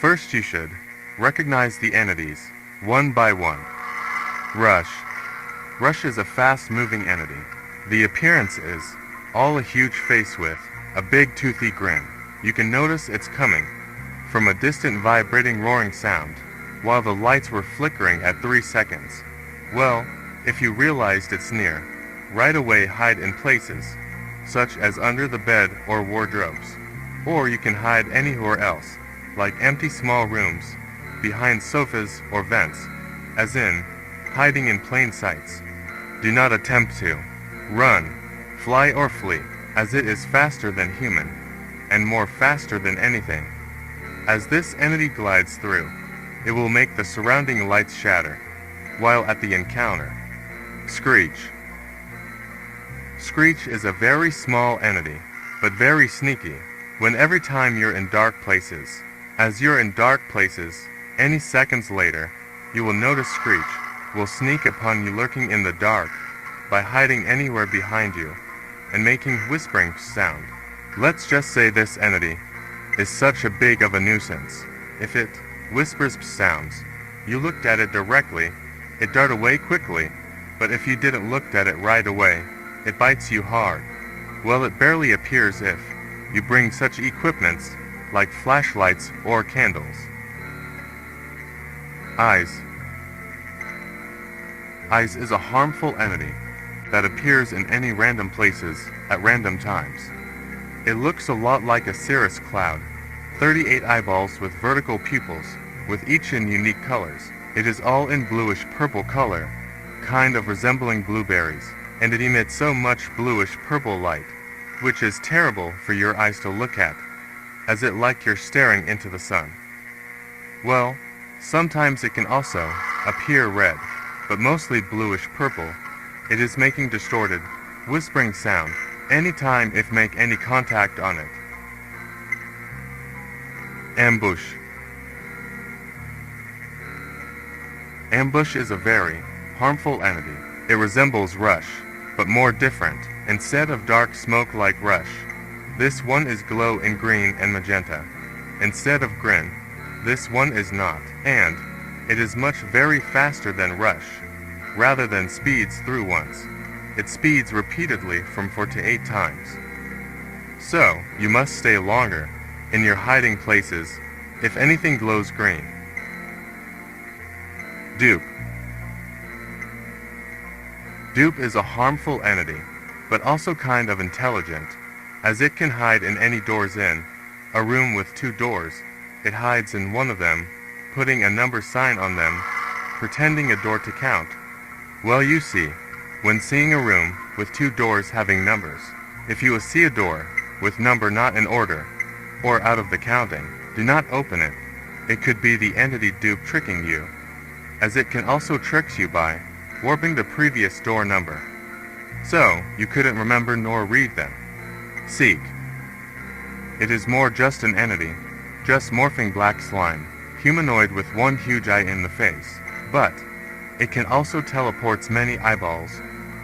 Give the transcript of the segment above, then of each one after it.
First you should recognize the entities, one by one. Rush. Rush is a fast-moving entity. The appearance is all a huge face with a big toothy grin. You can notice it's coming from a distant vibrating roaring sound, while the lights were flickering at 3 seconds. Well, if you realized it's near, right away hide in places, such as under the bed or wardrobes. Or you can hide anywhere else, like empty small rooms, behind sofas or vents, as in, hiding in plain sights. Do not attempt to run, fly or flee, as it is faster than human, and more faster than anything. As this entity glides through, it will make the surrounding lights shatter, while at the encounter. Screech. Screech is a very small entity, but very sneaky, when every time you're in dark places. As you're in dark places, any seconds later, you will notice Screech will sneak upon you lurking in the dark by hiding anywhere behind you and making whispering sound. Let's just say this entity is such a big of a nuisance. If it whispers sounds, you looked at it directly, it dart away quickly, but if you didn't look at it right away, it bites you hard. Well, it barely appears if you bring such equipments like flashlights or candles. Eyes. Eyes is a harmful entity that appears in any random places at random times. It looks a lot like a cirrus cloud, 38 eyeballs with vertical pupils, with each in unique colors. It is all in bluish-purple color, kind of resembling blueberries, and it emits so much bluish-purple light, which is terrible for your eyes to look at, as it like you're staring into the sun. Well, sometimes it can also appear red, but mostly bluish-purple. It is making distorted, whispering sound anytime if make any contact on it. Ambush. Ambush is a very harmful entity. It resembles Rush, but more different. Instead of dark smoke like Rush, this one is glow in green and magenta. Instead of grin, this one is not. And it is much very faster than Rush, rather than speeds through once. It speeds repeatedly from 4 to 8 times. So, you must stay longer in your hiding places if anything glows green. Dupe. Dupe is a harmful entity, but also kind of intelligent, as it can hide in any doors in a room with 2 doors. It hides in one of them, putting a number sign on them, pretending a door to count. Well, you see, when seeing a room with 2 doors having numbers, if you see a door with number not in order, or out of the counting, do not open it. It could be the entity dupe tricking you, as it can also trick you by warping the previous door number, so you couldn't remember nor read them. Seek. It is more just an entity, just morphing black slime, humanoid with one huge eye in the face, but it can also teleports many eyeballs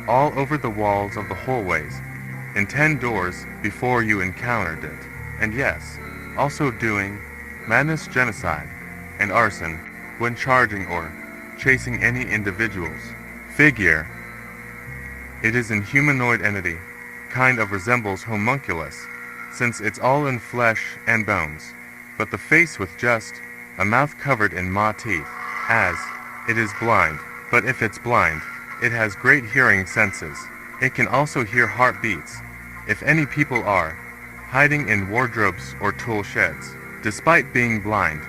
all over the walls of the hallways in 10 doors before you encountered it, and yes, also doing madness, genocide, and arson when charging or chasing any individuals. Figure. It is an humanoid entity, kind of resembles homunculus, since it's all in flesh and bones, but the face with just a mouth covered in maw teeth, as it is blind, but if it's blind, it has great hearing senses. It can also hear heartbeats, if any people are hiding in wardrobes or tool sheds. Despite being blind,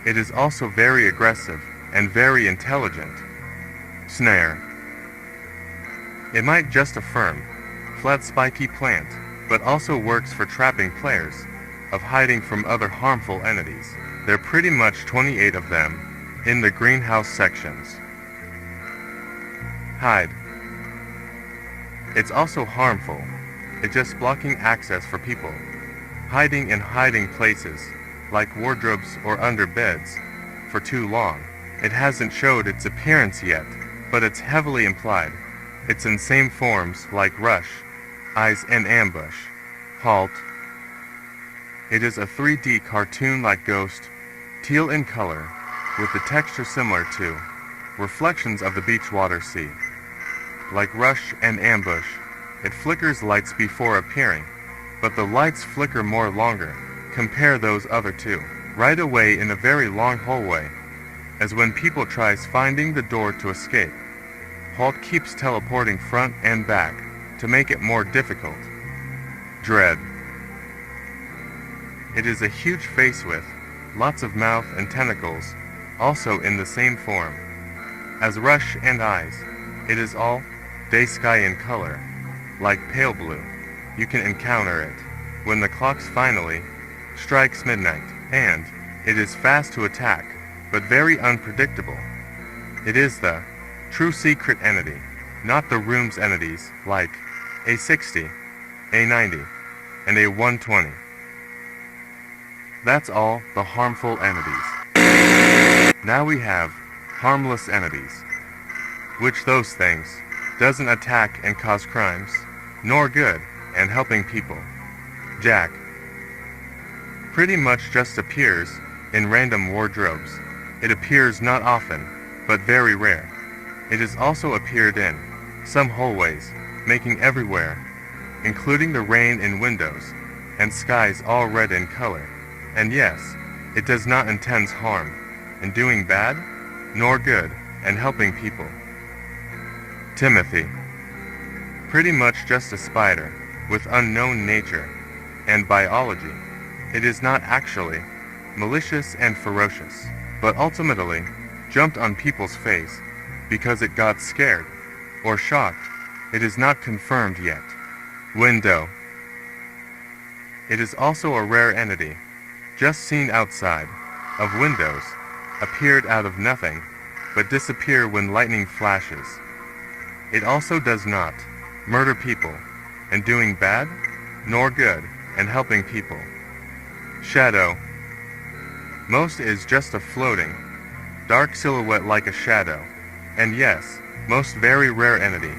it is also very aggressive and very intelligent. Snare. It might just a firm, flat spiky plant, but also works for trapping players, of hiding from other harmful entities. There are pretty much 28 of them in the greenhouse sections. Hide. It's also harmful. It's just blocking access for people hiding in hiding places, like wardrobes or under beds, for too long. It hasn't showed its appearance yet, but it's heavily implied. It's in same forms like Rush, Eyes, and Ambush. Halt. It is a 3D cartoon like Ghost, teal in color, with the texture similar to reflections of the beach water sea. Like rush and ambush, it flickers lights before appearing, but the lights flicker more longer. Compare those other two. Right away in a very long hallway, as when people tries finding the door to escape. Halt keeps teleporting front and back to make it more difficult. Dread. It is a huge face with lots of mouth and tentacles, also in the same form as rush and eyes. It is all day sky in color, like pale blue. You can encounter it when the clocks finally strikes midnight, and it is fast to attack, but very unpredictable. It is the true secret entity, not the room's entities like A60, A90, and A120. That's all the harmful entities. Now we have harmless entities, which those things doesn't attack and cause crimes, nor good and helping people. Jack pretty much just appears in random wardrobes. It appears not often, but very rare. It has also appeared in some hallways, making everywhere, including the rain in windows, and skies all red in color. And yes, it does not intend harm, in doing bad, nor good, and helping people. Timothy. Pretty much just a spider, with unknown nature, and biology. It is not actually malicious and ferocious, but ultimately jumped on people's face because it got scared, or shocked. It is not confirmed yet. Window. It is also a rare entity, just seen outside of windows, appeared out of nothing, but disappear when lightning flashes. It also does not murder people, and doing bad, nor good, and helping people. Shadow. Most is just a floating, dark silhouette like a shadow, and yes, most very rare entity,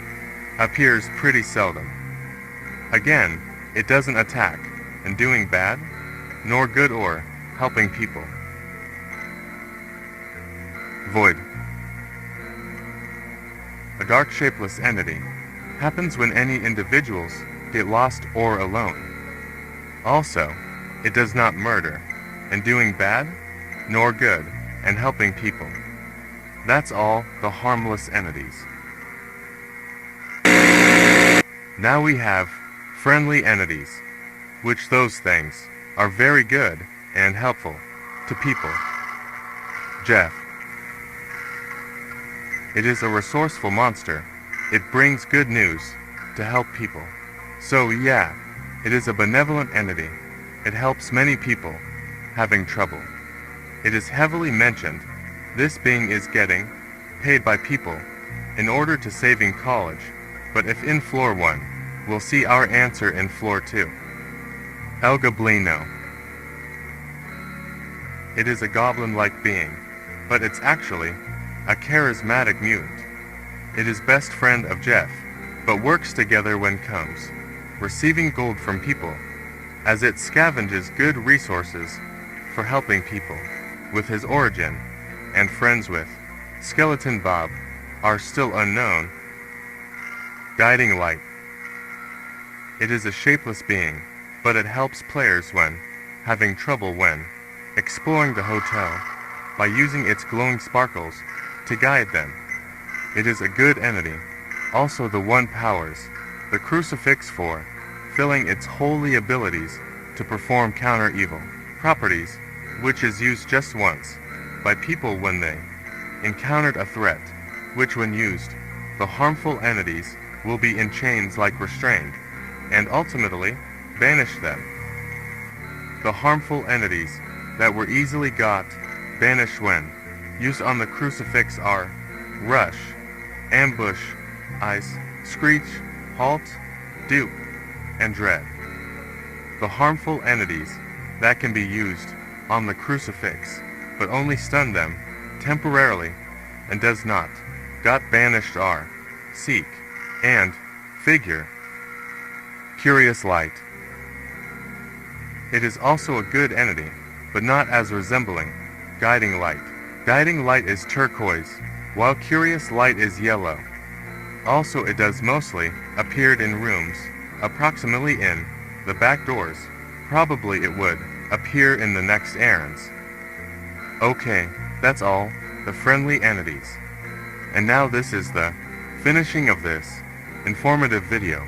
appears pretty seldom. Again, it doesn't attack, and doing bad, nor good or helping people. Void. A dark shapeless entity happens when any individuals get lost or alone. Also, it does not murder, and doing bad, nor good, and helping people. That's all the harmless entities. Now we have friendly entities, which those things are very good and helpful to people. Jeff. It is a resourceful monster. It brings good news to help people. So yeah, it is a benevolent entity. It helps many people having trouble. It is heavily mentioned. This being is getting paid by people in order to saving college, but if in floor 1, we'll see our answer in floor 2. El Goblino. It is a goblin-like being, but it's actually a charismatic mutant. It is best friend of Jeff, but works together when comes receiving gold from people, as it scavenges good resources for helping people. With his origin, and friends with Skeleton Bob, are still unknown. Guiding light. It is a shapeless being, but it helps players when having trouble when exploring the hotel, by using its glowing sparkles to guide them. It is a good entity. Also the one powers the crucifix for filling its holy abilities to perform counter evil properties, which is used just once by people when they encountered a threat, which when used, the harmful entities will be in chains like restrained, and ultimately banish them. The harmful entities that were easily got banished when used on the crucifix are rush, ambush, ice, screech, halt, dupe, and dread. The harmful entities that can be used on the crucifix, but only stun them temporarily and does not got banished are seek and figure. Curious light. It is also a good entity, but not as resembling Guiding light. Guiding light is turquoise, while curious light is yellow. Also it does mostly appeared in rooms, approximately in the back doors. Probably it would appear in the next errands. Okay, that's all, the friendly entities. And now this is the finishing of this informative video.